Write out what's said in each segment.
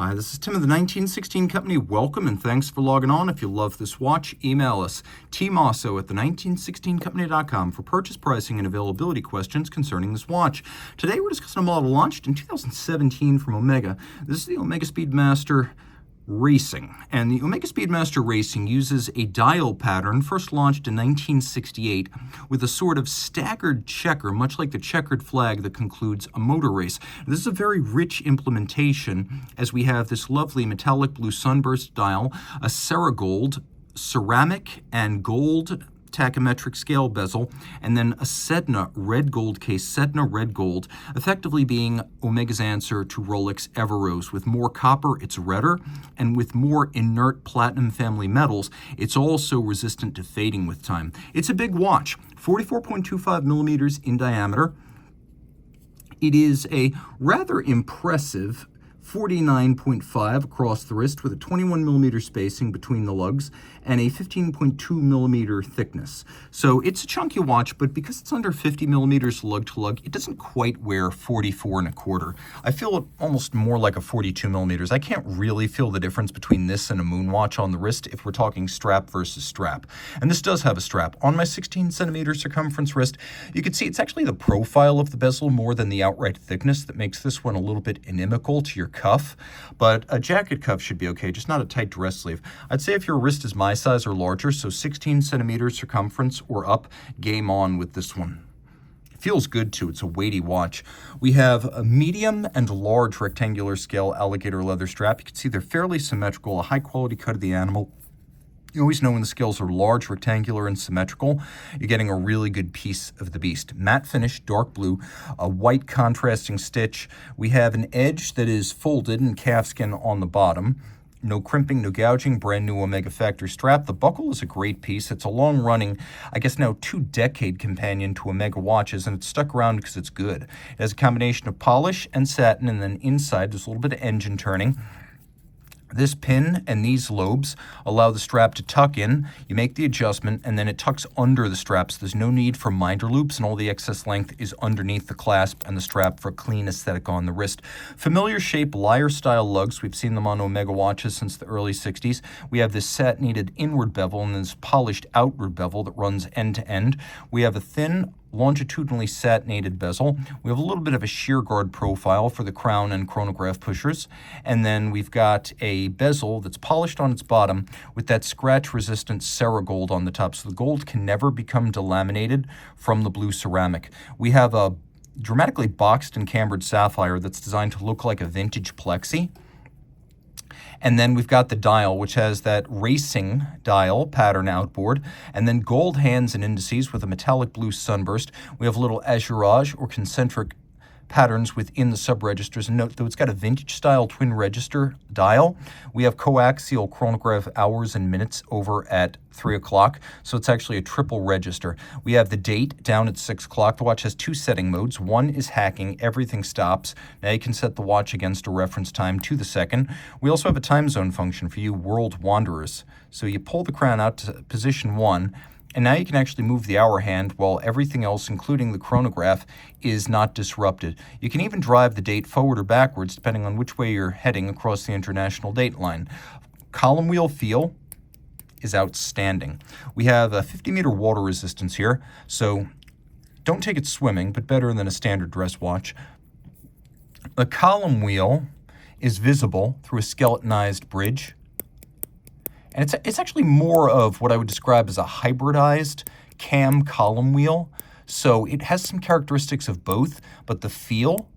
Hi, this is Tim of the 1916 Company. Welcome and thanks for logging on. If you love this watch, email us, Team Mosso at the1916company.com for purchase, pricing, and availability questions concerning this watch. Today we're discussing a model launched in 2017 from Omega. This is the Omega Speedmaster Racing. And the Omega Speedmaster Racing uses a dial pattern first launched in 1968 with a sort of staggered checker, much like the checkered flag that concludes a motor race. This is a very rich implementation as we have this lovely metallic blue sunburst dial, a Ceragold ceramic and gold tachymetric scale bezel, and then a Sedna red gold case, Sedna red gold, effectively being Omega's answer to Rolex Everose. With more copper, it's redder, and with more inert platinum family metals, it's also resistant to fading with time. It's a big watch, 44.25 millimeters in diameter. It is a rather impressive 49.5 across the wrist with a 21 millimeter spacing between the lugs and a 15.2 millimeter thickness. So it's a chunky watch, but because it's under 50 millimeters lug to lug, it doesn't quite wear 44 1/4. I feel it almost more like a 42 millimeters. I can't really feel the difference between this and a moon watch on the wrist if we're talking strap versus strap. And this does have a strap. On my 16 centimeter circumference wrist, you can see it's actually the profile of the bezel more than the outright thickness that makes this one a little bit inimical to your cuff, but a jacket cuff should be okay, just not a tight dress sleeve. I'd say if your wrist is my size or larger, so 16 centimeters circumference or up, game on with this one. It feels good too, it's a weighty watch. We have a medium and large rectangular scale alligator leather strap. You can see they're fairly symmetrical, a high quality cut of the animal. You always know when the scales are large, rectangular, and symmetrical, you're getting a really good piece of the beast. Matte finish, dark blue, a white contrasting stitch. We have an edge that is folded in calfskin on the bottom. No crimping, no gouging, brand new Omega factory strap. The buckle is a great piece. It's a long-running, I guess now 2-decade companion to Omega watches, and it's stuck around because it's good. It has a combination of polish and satin, and then inside there's a little bit of engine turning. This pin and these lobes allow the strap to tuck in. You make the adjustment, and then it tucks under the strap, so there's no need for minder loops, and all the excess length is underneath the clasp and the strap for a clean aesthetic on the wrist. Familiar shape lyre-style lugs. We've seen them on Omega watches since the early 60s. We have this satinated inward bevel and this polished outward bevel that runs end to end. We have a thin longitudinally satinated bezel. We have a little bit of a shear guard profile for the crown and chronograph pushers. And then we've got a bezel that's polished on its bottom with that scratch-resistant Ceragold on the top. So the gold can never become delaminated from the blue ceramic. We have a dramatically boxed and cambered sapphire that's designed to look like a vintage plexi. And then we've got the dial, which has that racing dial pattern outboard, and then gold hands and indices with a metallic blue sunburst. We have little azurage or concentric patterns within the sub-registers. And note, though it's got a vintage-style twin register dial, we have coaxial chronograph hours and minutes over at 3 o'clock, so it's actually a triple register. We have the date down at 6 o'clock. The watch has 2 setting modes. One is hacking, everything stops. Now you can set the watch against a reference time to the second. We also have a time zone function for you world wanderers. So you pull the crown out to position 1, and now you can actually move the hour hand while everything else, including the chronograph, is not disrupted. You can even drive the date forward or backwards, depending on which way you're heading across the international date line. Column wheel feel is outstanding. We have a 50-meter water resistance here, so don't take it swimming, but better than a standard dress watch. The column wheel is visible through a skeletonized bridge. And it's actually more of what I would describe as a hybridized cam column wheel. So it has some characteristics of both, but the feel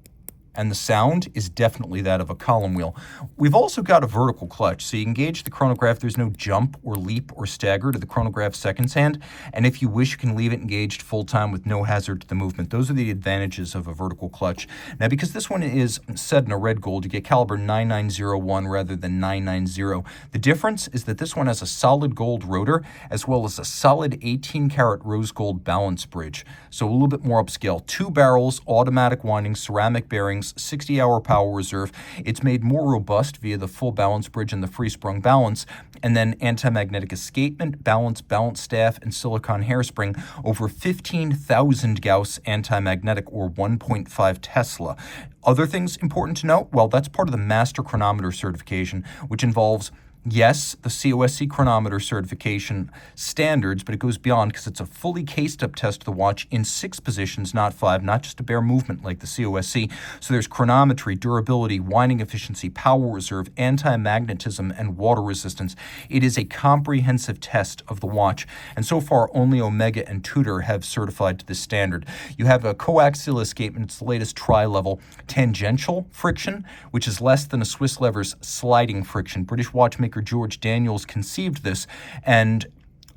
and the sound is definitely that of a column wheel. We've also got a vertical clutch, so you engage the chronograph. There's no jump or leap or stagger to the chronograph seconds hand, and if you wish, you can leave it engaged full-time with no hazard to the movement. Those are the advantages of a vertical clutch. Now, because this one is Sedna red gold, you get caliber 9901 rather than 990. The difference is that this one has a solid gold rotor as well as a solid 18-karat rose gold balance bridge, so a little bit more upscale. 2 barrels, automatic winding, ceramic bearing, springs, 60-hour power reserve. It's made more robust via the full balance bridge and the free-sprung balance, and then anti-magnetic escapement, balance staff, and silicon hairspring, over 15,000 Gauss anti-magnetic, or 1.5 Tesla. Other things important to note, well, that's part of the Master Chronometer certification, which involves, yes, the COSC chronometer certification standards, but it goes beyond because it's a fully cased-up test of the watch in 6 positions, not 5, not just a bare movement like the COSC. So there's chronometry, durability, winding efficiency, power reserve, anti-magnetism, and water resistance. It is a comprehensive test of the watch, and so far only Omega and Tudor have certified to this standard. You have a coaxial escapement, it's the latest tri-level, tangential friction, which is less than a Swiss lever's sliding friction. British watchmaker George Daniels conceived this, and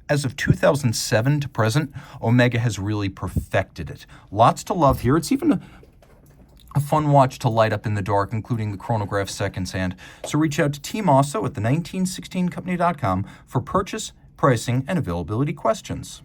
as of 2007 to present, Omega has really perfected it. Lots to love here. It's even a fun watch to light up in the dark, including the chronograph seconds hand. So reach out to Team Mosso at the 1916company.com for purchase, pricing, and availability questions.